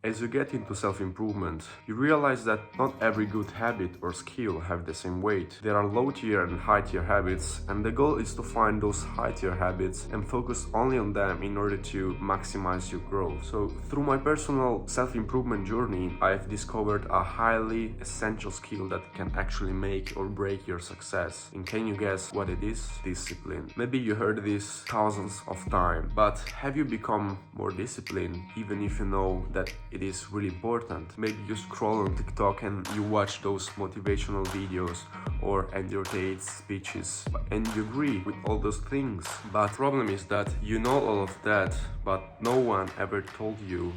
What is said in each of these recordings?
As you get into self-improvement, you realize that not every good habit or skill have the same weight. There are low-tier and high-tier habits, and the goal is to find those high-tier habits and focus only on them in order to maximize your growth. So through my personal self-improvement journey, I have discovered a highly essential skill that can actually make or break your success. And can you guess what it is? Discipline. Maybe you heard this thousands of times, but have you become more disciplined even if you know that it is really important? Maybe you scroll on TikTok and you watch those motivational videos or Andrew Tate's speeches and you agree with all those things. But the problem is that you know all of that, but no one ever told you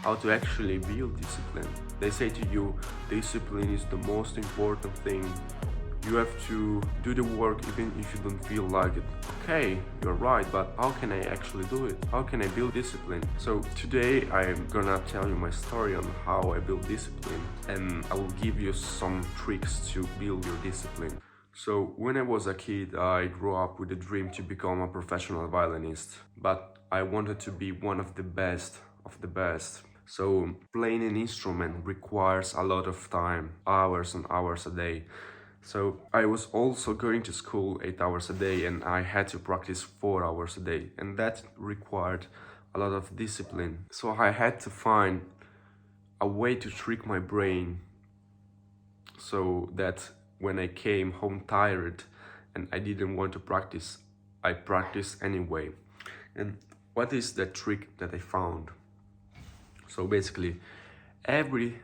how to actually build discipline. They say to you, discipline is the most important thing. You have to do the work even if you don't feel like it. Okay, you're right, but how can I actually do it? How can I build discipline? So today I'm gonna tell you my story on how I build discipline, and I will give you some tricks to build your discipline. So when I was a kid, I grew up with a dream to become a professional violinist, but I wanted to be one of the best of the best. So playing an instrument requires a lot of time, hours and hours a day. So I was also going to school 8 hours a day and I had to practice 4 hours a day, and that required a lot of discipline. So I had to find a way to trick my brain so that when I came home tired and I didn't want to practice, I practiced anyway. And what is the trick that I found? So basically, every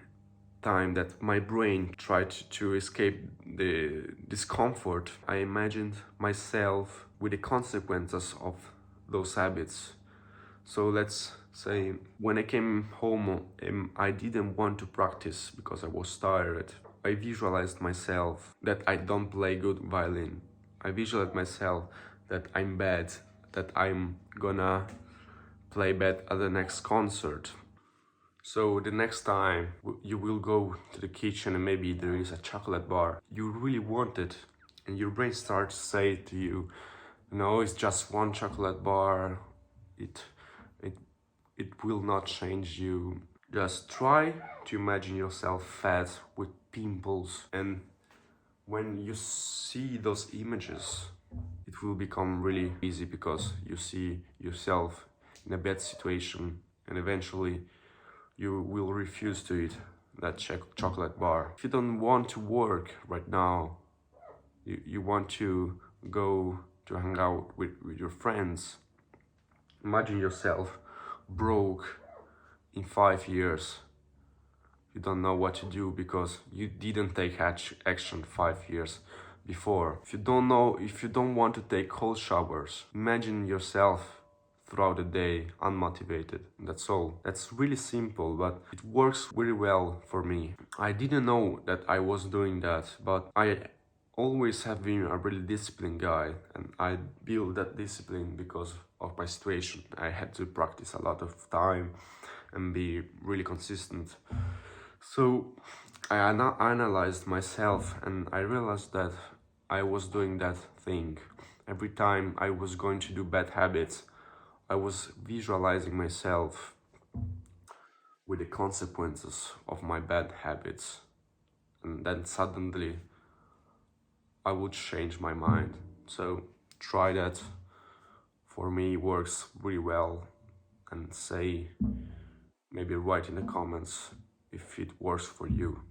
time that my brain tried to escape the discomfort, I imagined myself with the consequences of those habits. So let's say when I came home, I didn't want to practice because I was tired. I visualized myself that I don't play good violin. I visualized myself that I'm bad, that I'm gonna play bad at the next concert. So the next time you will go to the kitchen and maybe there is a chocolate bar, you really want it, and your brain starts to say to you, no, it's just one chocolate bar, it it it will not change you. Just try to imagine yourself fat with pimples, and when you see those images, it will become really easy because you see yourself in a bad situation, and eventually you will refuse to eat that chocolate bar. If you don't want to work right now, you want to go to hang out with your friends, imagine yourself broke in 5 years. You don't know what to do because you didn't take action 5 years before. If you don't want to take cold showers, imagine yourself throughout the day unmotivated. That's all. That's really simple, but it works very well for me. I didn't know that I was doing that, but I always have been a really disciplined guy, and I built that discipline because of my situation. I had to practice a lot of time and be really consistent. So I analyzed myself and I realized that I was doing that thing. Every time I was going to do bad habits, I was visualizing myself with the consequences of my bad habits, and then suddenly I would change my mind. So try that. For me, it works really well, and say, maybe write in the comments if it works for you.